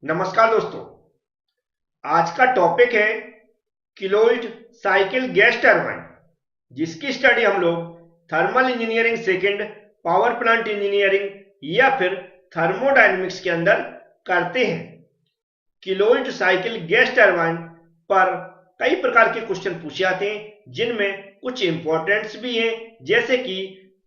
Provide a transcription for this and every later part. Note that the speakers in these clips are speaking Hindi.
नमस्कार दोस्तों। आज का टॉपिक है क्लोज्ड साइकिल गैस टरबाइन, जिसकी स्टडी हम लोग thermal engineering second, power plant engineering या फिर थर्मोडायनेमिक्स के अंदर करते हैं। क्लोज्ड साइकिल गैस टरबाइन पर कई प्रकार के क्वेश्चन पूछे जाते हैं, जिनमें कुछ इंपॉर्टेंट्स भी हैं, जैसे कि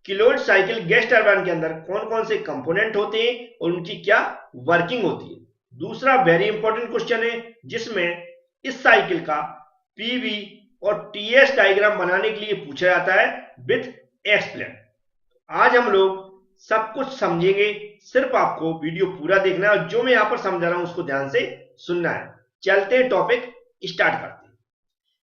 क्लोज्ड साइकिल गैस टरबाइन के अंदर कौन कौन से कंपोनेंट होते हैं और उनकी क्या वर्किंग होती है। दूसरा वेरी इंपॉर्टेंट क्वेश्चन है, जिसमें इस साइकिल का पीवी और टीएस डायग्राम बनाने के लिए पूछा जाता है विथ एक्सप्लेन। आज हम लोग सब कुछ समझेंगे, सिर्फ आपको वीडियो पूरा देखना है और जो मैं यहां पर समझा रहा हूं उसको ध्यान से सुनना है। चलते हैं, टॉपिक स्टार्ट करते हैं।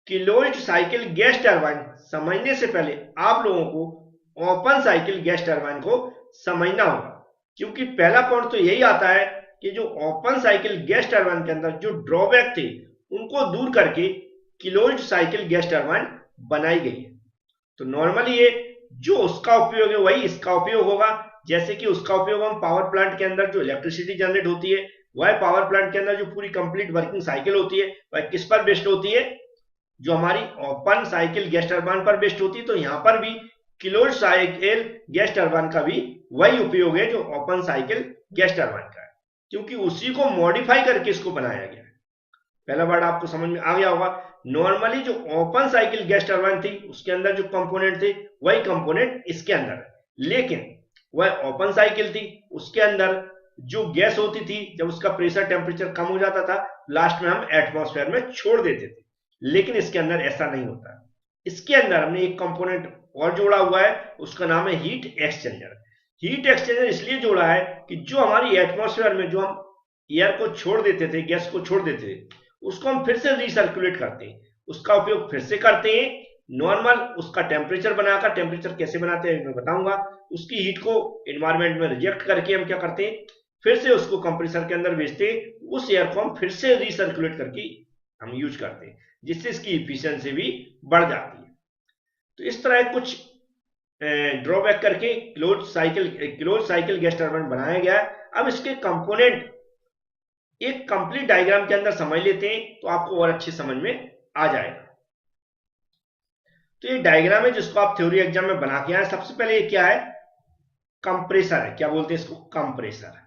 क्लोज्ड साइकिल गैस टरबाइन समझने से पहले आप लोगों को ओपन साइकिल गैस टरबाइन को समझना होगा, क्योंकि पहला पॉइंट तो यही आता है कि जो ओपन साइकिल गैस टरबाइन के अंदर जो ड्रॉबैक थे उनको दूर करके क्लोज्ड साइकिल गैस टरबाइन बनाई गई है। तो नॉर्मली ये जो उसका उपयोग है वही इसका उपयोग होगा। जैसे कि उसका उपयोग हम पावर प्लांट के अंदर जो इलेक्ट्रिसिटी जनरेट होती है, वह पावर प्लांट के अंदर जो पूरी कंप्लीट वर्किंग साइकिल होती है वह किस पर बेस्ड होती है, जो हमारी ओपन साइकिल गैस टरबाइन पर बेस्ड होती है। तो यहां पर भी क्लोज्ड साइकिल गैस टरबाइन का भी वही उपयोग है जो ओपन साइकिल गैस टरबाइन का है, क्योंकि उसी को मॉडिफाई करके इसको बनाया गया है। पहला वर्ड आपको समझ में आ गया होगा। नॉर्मली जो ओपन साइकिल गैस टरबाइन थी उसके अंदर जो कंपोनेंट थे वही कंपोनेंट इसके अंदर है, लेकिन वह ओपन साइकिल थी, उसके अंदर जो गैस होती थी जब उसका प्रेशर टेम्परेचर कम हो जाता था लास्ट में हम एटमॉस्फेयर में छोड़ देते थे, लेकिन इसके अंदर ऐसा नहीं होता। इसके अंदर हमने एक कंपोनेंट और जोड़ा हुआ है, उसका नाम है हीट एक्सचेंजर। हीट एक्सचेंजर इसलिए जोड़ा है कि जो हमारी एटमॉस्फेयर में जो हम एयर को छोड़ देते थे, गैस को छोड़ देते थे, उसको हम फिर से रिसर्कुलेट करते हैं, उसका उपयोग फिर से करते हैं। नॉर्मल उसका टेम्परेचर बनाकर, टेम्परेचर कैसे बनाते हैं मैं बताऊंगा, उसकी हीट को एनवायरमेंट में रिजेक्ट करके हम क्या करते हैं, फिर से उसको कंप्रेसर के अंदर भेजते हैं, उस एयर को हम फिर से रिसर्कुलेट करके हम यूज करते हैं, जिससे इसकी इफिशियंसी भी बढ़ जाती है। तो इस तरह कुछ ड्रॉबैक करके क्लोज साइकिल गैस टरबाइन बनाया गया है। अब इसके कंपोनेंट एक कंप्लीट डायग्राम के अंदर समझ लेते हैं तो आपको और अच्छे समझ में आ जाएगा। तो ये डायग्राम है जिसको आप थ्योरी एग्जाम में बना के आए। सबसे पहले ये क्या है, कंप्रेसर है। क्या बोलते हैं इसको, कंप्रेसर।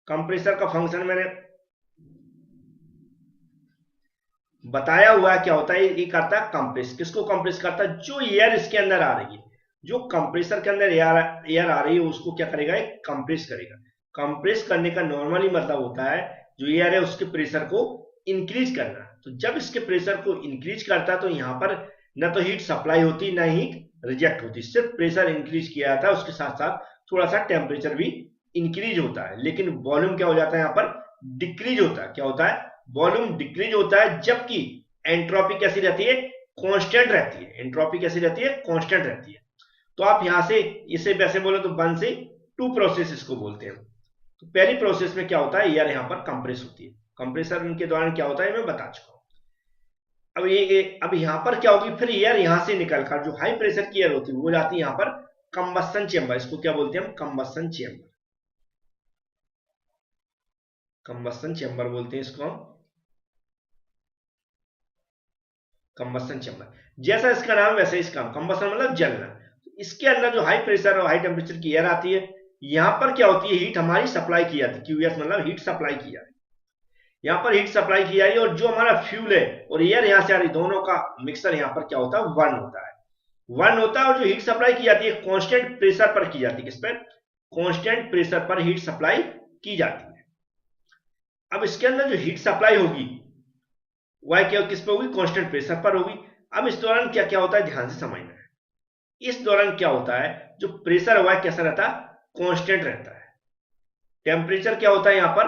कंप्रेसर का फंक्शन मैंने बताया हुआ है क्या होता है। ये करता है कंप्रेस। किसको कंप्रेस करता है, जो एयर इसके अंदर आ रही है, जो कंप्रेसर के अंदर एयर आ रही है उसको क्या करेगा, कंप्रेस करेगा। कंप्रेस करने का नॉर्मली मतलब होता है जो एयर है उसके प्रेशर को इंक्रीज करना। तो जब इसके प्रेशर को इंक्रीज करता है तो यहां पर न तो हीट सप्लाई होती ना हीट रिजेक्ट होती, सिर्फ प्रेशर इंक्रीज किया जाता है, उसके साथ साथ थोड़ा सा टेम्परेचर भी इंक्रीज होता है, लेकिन वॉल्यूम क्या हो जाता है, यहाँ पर डिक्रीज होता है। क्या होता है, वॉल्यूम डिक्रीज होता है, जबकि एंट्रोपी कैसी रहती है, कांस्टेंट रहती है। एंट्रोपी कैसी रहती है, कांस्टेंट रहती है। तो आप यहां से इसे वैसे बोलो तो 1 से 2 प्रोसेस इसको बोलते हैं। तो पहली प्रोसेस में क्या होता है, एयर यहां पर कंप्रेस होती है। कंप्रेसर के दौरान क्या होता है मैं बता चुका हूं। अब यहां पर क्या होगी, फिर एयर यहां से निकलकर जो हाई प्रेशर की एयर होती है वो जाती है यहां पर कंबस्शन चेंबर। इसको क्या बोलते हैं हम, कंबस्शन चेंबर। कंबस्शन चेंबर बोलते हैं इसको हम, कंबस्शन चेंबर। जैसा इसका नाम वैसे इसका नाम, कंबस्शन मतलब जलना। तो इसके अंदर जो हाई प्रेशर और हाई टेम्परेचर की एयर आती है, यहां पर क्या होती है, हीट हमारी सप्लाई की जाती है। क्यूएस मतलब हीट सप्लाई की जाती है। यहां पर हीट सप्लाई की जा रही है और जो हमारा फ्यूल है और एयर यहां से आ रही, दोनों का मिक्सर यहां पर क्या होता है, वन होता है। वन होता है और जो हीट सप्लाई की जाती है कांस्टेंट प्रेशर पर की जाती है। किस पर, कांस्टेंट प्रेशर पर हीट सप्लाई की जाती है। अब इसके अंदर जो हीट सप्लाई होगी वह क्या किस पर होगी, कांस्टेंट प्रेशर पर होगी। अब इस दौरान क्या क्या होता है, ध्यान से समझना है। इस दौरान क्या होता है, जो प्रेशर हुआ है कैसा रहता है, कांस्टेंट रहता है। टेम्परेचर क्या होता है, यहां पर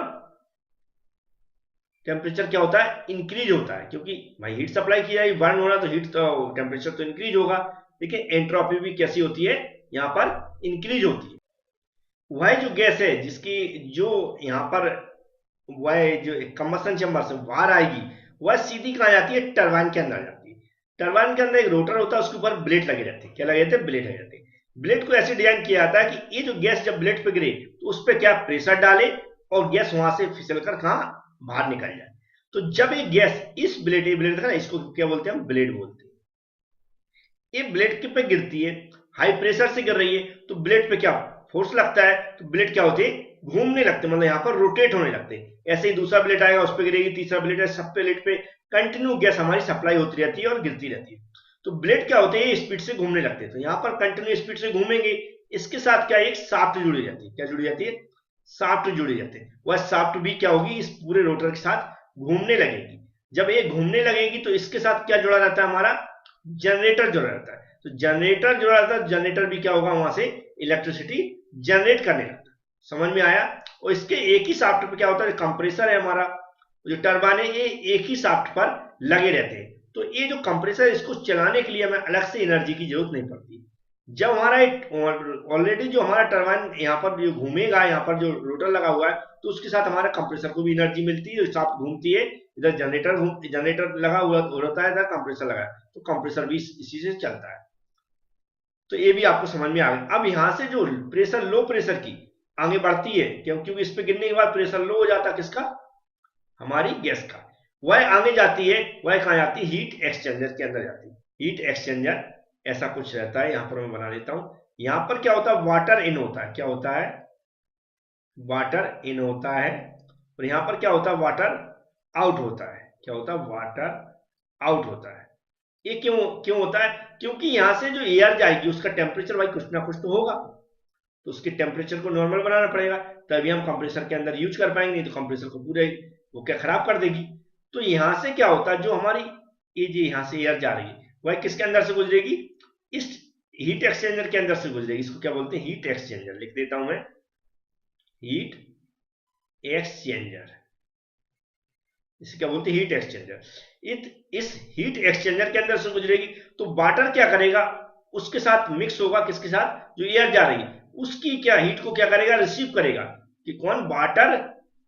टेम्परेचर क्या होता है, इंक्रीज होता है, क्योंकि भाई हीट सप्लाई की जाएगी, बर्न होना तो हीट तो टेम्परेचर तो इंक्रीज होगा, लेकिन एंट्रोपी भी कैसी होती है, यहां पर इंक्रीज होती है। वह जो गैस है जिसकी जो यहां पर वह जो कंबस्शन चेंबर से बाहर आएगी, वह सीधी कहां जाती है, टरबाइन के अंदर जाती है। टरबाइन के अंदर एक रोटर होता है, उसके ऊपर ब्लेड लगे रहते हैं। क्या लगे रहते हैं, ब्लेड लगे रहते हैं। ब्लेड को ऐसे डिजाइन किया जाता है कि ये जो गैस जब ब्लेड पे गिरे तो उस पर क्या प्रेशर डाले और गैस वहां से फिसलकर कहां बाहर निकल जाए। तो जब एक गैस इस ब्लेड था ना, इसको क्या बोलते हैं हम, ब्लेड बोलते हैं, ये ब्लेड के पे गिरती है, हाई प्रेशर से गिर रही है, तो ब्लेड पे क्या फोर्स लगता है, तो ब्लेड क्या होते हैं, घूमने लगते हैं, मतलब यहां पर रोटेट होने लगते हैं। ऐसे ही दूसरा ब्लेड आएगा, उस पर गिरेगी, तीसरा ब्लेड है, सब ब्लेड पे कंटिन्यू गैस हमारी सप्लाई होती रहती है और गिरती रहती है। तो ब्लेड क्या होते हैं, स्पीड से घूमने लगते हैं, तो यहाँ पर कंटिन्यू स्पीड से घूमेंगे। इसके साथ क्या, एक शाफ्ट जुड़ी जाती है, क्या जुड़ी जाती है, शाफ्ट जुड़ी जाती है। वह शाफ्ट भी क्या होगी, इस पूरे रोटर के साथ घूमने लगेगी। जब ये घूमने लगेगी तो इसके साथ क्या जुड़ा रहता है, हमारा जनरेटर जुड़ा रहता है। तो जनरेटर जुड़ा रहता है, जनरेटर भी क्या होगा, वहां से इलेक्ट्रिसिटी जनरेट करने लगता है। समझ में आया। और इसके एक ही शाफ्ट पर क्या होता है, कंप्रेसर है हमारा, जो टरबाइन है, ये एक ही शाफ्ट पर लगे रहते हैं। तो ये जो कंप्रेसर है, इसको चलाने के लिए हमें अलग से एनर्जी की जरूरत नहीं पड़ती। जब हमारा ऑलरेडी जो हमारा टरबाइन यहाँ पर जो घूमेगा, यहाँ पर जो रोटर लगा हुआ है, तो उसके साथ हमारे कंप्रेसर को भी एनर्जी मिलती है, शाफ्ट घूमती है, इधर जनरेटर लगा हुआ होता है, इधर कंप्रेसर लगा है, तो कंप्रेसर भी इसी से चलता है। तो ये भी आपको समझ में आ गया। अब यहां से जो प्रेशर, लो प्रेशर की आगे बढ़ती है, क्योंकि इस पे गिरने के बाद प्रेशर लो हो जाता है, किसका, हमारी गैस का। वह आगे जाती है, वह कहां जाती है, हीट एक्सचेंजर के अंदर जाती है। हीट एक्सचेंजर ऐसा कुछ रहता है, यहां पर मैं बना देता हूं। यहां पर क्या होता है, वाटर इन होता है, क्या होता है, वाटर इन होता है, और यहां पर क्या होता है, वाटर आउट होता है, क्या होता है, वाटर आउट होता है। ये क्यों क्यों होता है, क्योंकि यहां से जो एयर जाएगी उसका टेम्परेचर भाई कुछ ना कुछ तो होगा, तो उसके टेम्परेचर को नॉर्मल बनाना पड़ेगा, तभी हम कंप्रेसर के अंदर यूज कर पाएंगे, नहीं तो कंप्रेसर को पूरे वो क्या खराब कर देगी। तो यहां से क्या होता है, जो हमारी ये जो यहां से एयर जा रही है, वह किसके अंदर से गुजरेगी, इस हीट एक्सचेंजर के अंदर से गुजरेगी। इसको क्या बोलते हैं, हीट एक्सचेंजर, लिख देता हूं मैं, हीट एक्सचेंजर, इसे क्या बोलते हैं, हीट एक्सचेंजर। इस हीट एक्सचेंजर के अंदर से गुजरेगी, तो वाटर क्या करेगा, उसके साथ मिक्स होगा, किसके साथ, जो एयर जा रही है उसकी क्या हीट को क्या करेगा, रिसीव करेगा, कि कौन, वाटर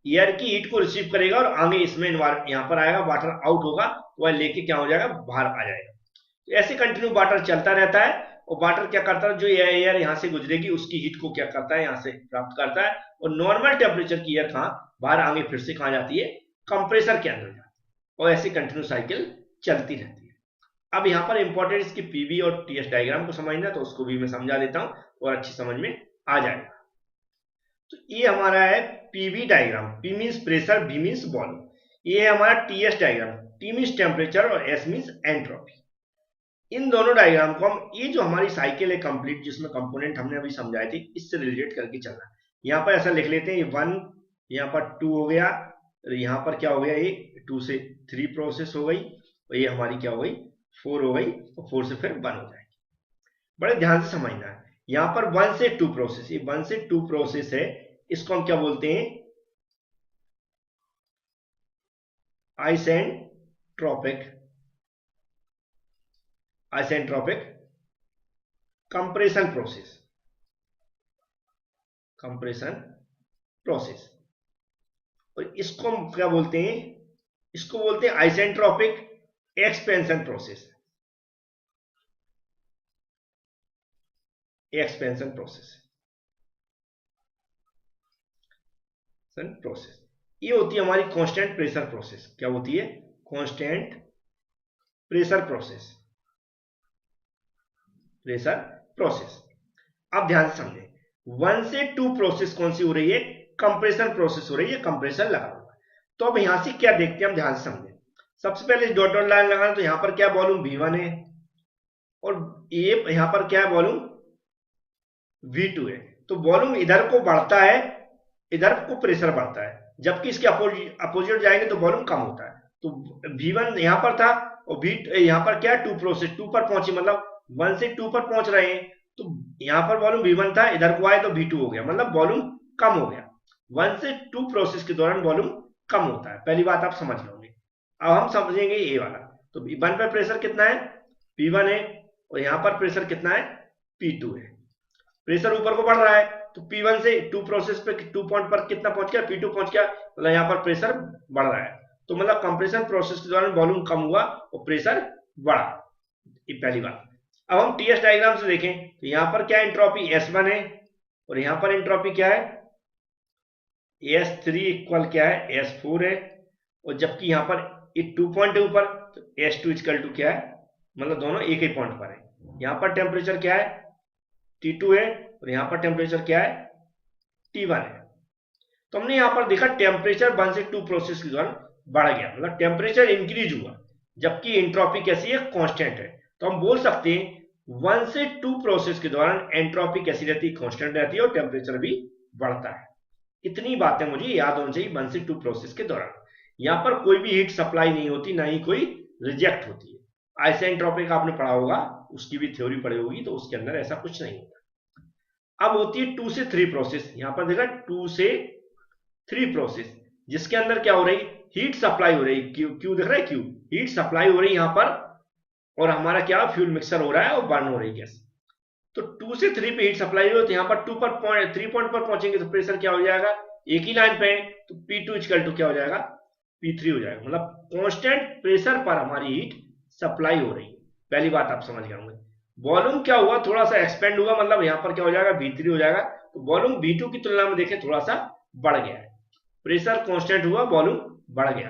एयर की हीट को रिसीव करेगा, और आगे इसमें यहां पर आएगा, वाटर आउट होगा, वह लेके क्या हो जाएगा, बाहर आ जाएगा। तो ऐसे कंटिन्यू वाटर चलता रहता है, और वाटर क्या करता है, जो एयर यहां से गुजरेगी उसकी हीट को क्या करता है, यहां से प्राप्त करता है, और नॉर्मल टेम्परेचर की एयर कहां, बाहर आगे फिर से कहां जाती है, कंप्रेसर के अंदर जाती है, और ऐसी कंटिन्यू साइकिल चलती रहती है। अब यहां पर इंपॉर्टेंट इसकी पीवी और टीएस डायग्राम को समझना, तो उसको भी मैं समझा देता हूं और अच्छी समझ में आ जाएगा। तो ये हमारा है PV diagram, P means pressure, V means volume. ये है हमारा TS diagram, T means temperature और एस मीन्स एंट्रोपी। इन दोनों डायग्राम को हम, ये जो हमारी साइकिल है कंप्लीट, जिसमें कंपोनेंट हमने अभी समझाए थे, इससे रिलेट करके चलना। यहाँ पर ऐसा लिख लेते हैं, ये 1, यहाँ पर 2 हो गया, यहाँ पर क्या हो गया, ये 2 से 3 प्रोसेस हो गई, और ये हमारी क्या हो गई, 4 हो गई, और 4 से फिर 1 हो जाएगी। बड़े ध्यान से समझना है। यहाँ पर 1 से 2 प्रोसेस, ये 1 से 2 प्रोसेस है, इसको हम क्या बोलते हैं, isentropic, isentropic compression process, compression process. और इसको हम क्या बोलते हैं, इसको बोलते हैं isentropic expansion process, expansion process, process. ये होती है हमारी कांस्टेंट प्रेशर प्रोसेस, क्या होती है, constant pressure process, pressure process. अब ध्यान से समझें, 1 से 2 प्रोसेस कौन सी हो रही है, कंप्रेशन प्रोसेस हो रही है, कंप्रेसर लगा हुआ है। तो अब यहां से क्या देखते हैं, हम ध्यान से समझें। सबसे पहले इस डॉट डॉट लाइन लगाना, तो यहां पर क्या वॉल्यूम V1 है, और ये यहां पर क्या है, वॉल्यूम V2 है। तो वॉल्यूम इधर को बढ़ता है, इधर को प्रेशर बढ़ता है, जबकि इसके अपोजिट जाएंगे तो वॉल्यूम कम होता है। तो V1 यहां पर था, और V यहां पर क्या, 2 प्रोसेस 2 पर पहुंची, मतलब 1 से 2 पर पहुंच रहे हैं, तो यहां पर वॉल्यूम V1 था, इधर को आए तो V2 हो गया, मतलब वॉल्यूम कम हो गया। 1 से 2 प्रोसेस के दौरान वॉल्यूम कम होता है, पहली बात आप समझ लोगे। अब हम समझेंगे ये वाला। तो V1 पर प्रेशर कितना है, P1 है, और यहां पर प्रेशर कितना है, P2 है। प्रेशर ऊपर को बढ़ रहा है, तो P1 से 2 प्रोसेस पे 2 पॉइंट पर कितना पहुंच गया, P2 पहुंच गया, मतलब यहाँ पर प्रेशर बढ़ रहा है। तो मतलब कंप्रेशन प्रोसेस के दौरान वॉल्यूम कम हुआ और प्रेशर बढ़ा, ये पहली बात। अब हम टीएस डायग्राम से देखें, तो यहाँ पर क्या एंट्रोपी S1 है, और यहाँ पर एंट्रोपी क्या है, S3 इक्वल क्या है, S4 है, और जबकि यहाँ पर ये 2 पॉइंट है ऊपर, तो S2 इक्वल टू क्या है, मतलब दोनों एक ही पॉइंट पर है। यहाँ पर टेम्परेचर क्या है, T2 है, और यहाँ पर टेम्परेचर क्या है, T1 है। तो हमने यहाँ पर देखा टेम्परेचर 1 से 2 प्रोसेस के दौरान बढ़ गया, मतलब टेम्परेचर इंक्रीज हुआ, जबकि एंट्रोपी कैसी है, कांस्टेंट है। तो हम बोल सकते हैं 1 से 2 प्रोसेस के दौरान एंट्रोपी कैसी रहती है, कांस्टेंट रहती है, और टेम्परेचर भी बढ़ता है। इतनी बातें मुझे याद होनी चाहिए 1 से 2 प्रोसेस के दौरान। यहाँ पर कोई भी हीट सप्लाई नहीं होती, ना ही कोई रिजेक्ट होती है। आइसेंट्रोपिक आपने पढ़ा होगा, उसकी भी थ्योरी पढ़ी होगी, तो उसके अंदर ऐसा कुछ नहीं होता। अब होती है 2 से 3 प्रोसेस। यहाँ पर देखा 2 से 3 प्रोसेस, जिसके अंदर क्या हो रही, हीट सप्लाई हो रही, क्यू दिख रहा है, क्यू हीट सप्लाई हो रही है यहाँ पर, और हमारा क्या फ्यूल मिक्सर हो रहा है और बर्न हो रही गैस। तो 2 से 3 पे हीट सप्लाई हो, तो यहाँ पर 2 पर 3 पॉइंट पर पहुंचेंगे तो प्रेशर क्या हो जाएगा, एक ही लाइन पे, तो P2 इक्वल टू क्या हो जाएगा, P3 हो जाएगा। मतलब कांस्टेंट प्रेशर पर हमारी हीट सप्लाई हो रही है। पहली बात आप समझ गए होंगे। वॉल्यूम क्या हुआ, थोड़ा सा एक्सपेंड हुआ, मतलब यहाँ पर क्या हो जाएगा, V3 हो जाएगा। तो वॉल्यूम V2 की तुलना में देखें थोड़ा सा बढ़ गया है। प्रेशर कांस्टेंट हुआ, वॉल्यूम बढ़ गया,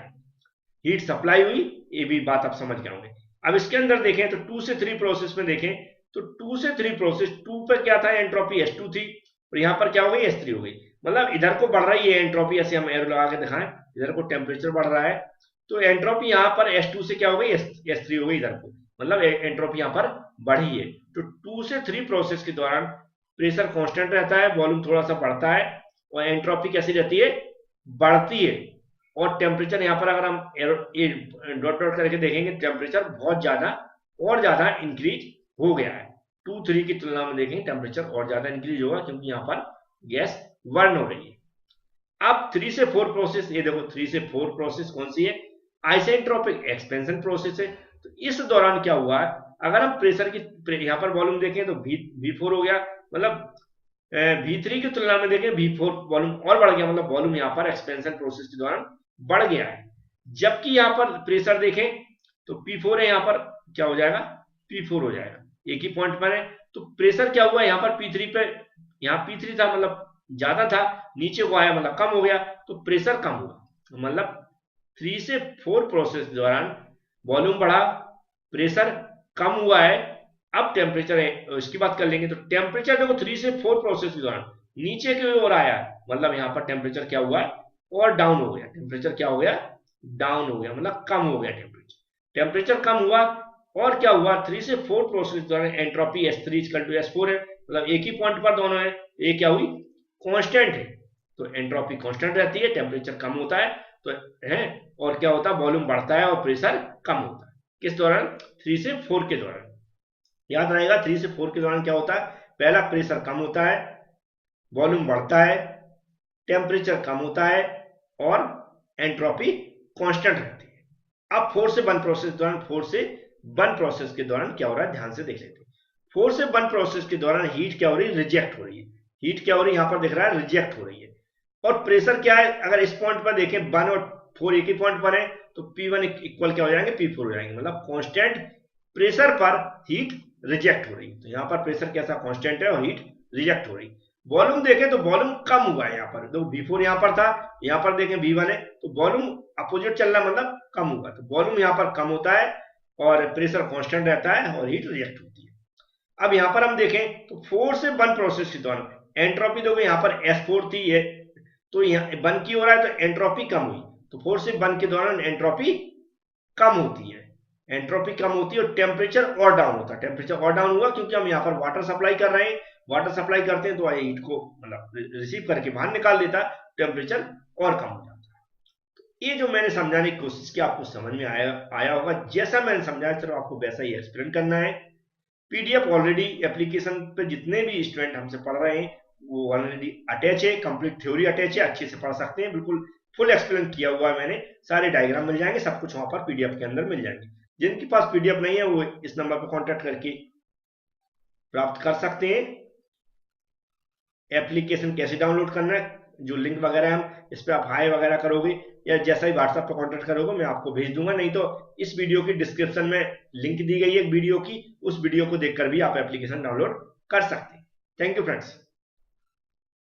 हीट सप्लाई हुई, ये भी बात आप समझ गए होंगे। अब इसके अंदर देखें तो 2 से 3 प्रोसेस में देखें तो 2 से 3 प्रोसेस, 2 पर क्या था, एंट्रोपी S2 थी, और यहाँ पर क्या हो गई, S3 हो गई। मतलब इधर को बढ़ रही है एंट्रोपी, ऐसे हम एरो लगा के दिखाएं, इधर को टेम्परेचर बढ़ रहा है, तो एंट्रोपी यहाँ पर S2 से क्या हो गई, S3 हो गई इधर को, मतलब एंट्रोपी यहाँ पर बढ़ी है। तो 2 से 3 प्रोसेस के दौरान प्रेशर कांस्टेंट रहता है, वॉल्यूम थोड़ा सा बढ़ता है, और एंट्रोपी कैसी रहती है, बढ़ती है। और टेम्परेचर यहाँ पर अगर हम डॉट डॉट करके देखेंगे, टेम्परेचर बहुत ज्यादा और ज्यादा इंक्रीज हो गया है। 2-3 की तुलना में देखेंगे टेम्परेचर और ज्यादा इंक्रीज होगा, क्योंकि यहाँ पर गैस बर्न हो रही है। अब 3 से 4 प्रोसेस, ये देखो 3 से 4 प्रोसेस कौन सी है, आइसेंट्रोपिक एक्सपेंशन प्रोसेस है। तो इस दौरान क्या हुआ, अगर हम प्रेशर की यहाँ पर वॉल्यूम देखें तो V4 हो गया, मतलब V3 की तुलना में देखें V4 वॉल्यूम और बढ़ गया, मतलब वॉल्यूम यहाँ पर एक्सपेंशन प्रोसेस के दौरान बढ़ गया है। जबकि यहाँ पर प्रेशर देखें तो P4 है, यहाँ पर क्या हो जाएगा, P4 हो जाएगा, एक ही पॉइंट पर है। तो प्रेशर क्या हुआ, यहाँ पर P3 पे, यहाँ P3 था मतलब ज्यादा था, नीचे को आया मतलब कम हो गया, तो प्रेशर कम हुआ। मतलब 3 से 4 प्रोसेस के दौरान वॉल्यूम बढ़ा, प्रेशर कम हुआ है। अब टेम्परेचर है, इसकी बात कर लेंगे, तो टेम्परेचर देखो 3 से 4 प्रोसेस के दौरान नीचे की ओर आया, मतलब यहाँ पर टेम्परेचर क्या हुआ, और डाउन हो गया, टेम्परेचर क्या हो गया, डाउन हो गया, मतलब कम हो गया टेम्परेचर कम हुआ। और क्या हुआ, 3 से 4 प्रोसेस के दौरान entropy S3 equal to S4 है, मतलब एक ही पॉइंट पर दोनों है, ये क्या हुई, कांस्टेंट है। तो एंट्रोपी कांस्टेंट रहती है, टेम्परेचर कम होता है, तो है, और क्या होता है, वॉल्यूम बढ़ता है और प्रेशर कम होता है। किस दौरान, 3 से 4 के दौरान। याद रहेगा 3 से 4 के दौरान क्या होता है, पहला प्रेशर कम होता है, वॉल्यूम बढ़ता है, टेम्परेचर कम होता है, और एंट्रोपी कांस्टेंट रहती है। अब 4 से 1 प्रोसेस के दौरान, 4 से 1 प्रोसेस के दौरान क्या हो रहा है, ध्यान से देख लेते हैं। 4 से 1 प्रोसेस के दौरान हीट क्या हो रही है, रिजेक्ट हो रही है। हीट क्या हो रही है, यहाँ पर दिख रहा है, रिजेक्ट हो रही है। और प्रेशर क्या है, अगर इस पॉइंट पर देखें 1 और 4 एक ही पॉइंट पर है, तो P1 इक्वल क्या हो जाएंगे, P4 हो जाएंगे, मतलब कांस्टेंट प्रेशर पर हीट रिजेक्ट हो रही है। तो यहाँ पर प्रेशर कैसा, कांस्टेंट है, और हीट रिजेक्ट हो रही है। वॉल्यूम देखें तो वॉल्यूम कम हुआ है, यहाँ पर तो V4 यहाँ पर था, यहाँ पर देखें V1 है, तो वॉल्यूम अपोजिट चल रहा, मतलब कम हुआ। तो वॉल्यूम यहाँ पर कम होता है, और प्रेशर कांस्टेंट रहता है, और हीट रिजेक्ट होती है। अब यहाँ पर हम देखें तो 4 से 1 प्रोसेस के दौरान एंट्रोपी देखो, यहाँ पर S4 थी, ये तो यहाँ 1 की हो रहा है, तो एंट्रोपी कम हुई। तो 4 से 1 के दौरान एंट्रोपी कम होती है, एंट्रोपी कम होती है, और टेम्परेचर और डाउन होता है। टेम्परेचर और डाउन हुआ क्योंकि हम यहाँ पर वाटर सप्लाई कर रहे हैं, वाटर सप्लाई करते हैं तो हीट को मतलब रिसीव करके बाहर निकाल देता है, टेम्परेचर और कम हो जाता है। तो ये जो मैंने समझाने की कोशिश की, आपको समझ में आया होगा। जैसा मैंने समझाया, चलो आपको वैसा ही एक्सप्लेन करना है। पीडीएफ ऑलरेडी एप्लीकेशन पे जितने भी स्टूडेंट हमसे पढ़ रहे हैं वो ऑलरेडी अटैच है, कंप्लीट थ्योरी अटैच है, अच्छे से पढ़ सकते हैं, बिल्कुल फुल एक्सप्लेन किया हुआ है मैंने, सारे डायग्राम मिल जाएंगे, सब कुछ वहां पर पीडीएफ के अंदर मिल जाएंगे। जिनके पास पीडीएफ नहीं है वो इस नंबर पर कॉन्टेक्ट करके प्राप्त कर सकते हैं। एप्लीकेशन कैसे डाउनलोड करना है, जो लिंक वगैरह हम इस पर आप हाई वगैरह करोगे, या जैसा ही व्हाट्सएप पर कॉन्टेक्ट करोगे मैं आपको भेज दूंगा, नहीं तो इस वीडियो की डिस्क्रिप्शन में लिंक दी गई है वीडियो की, उस वीडियो को देखकर भी आप एप्लीकेशन डाउनलोड कर सकते हैं। Thank you friends.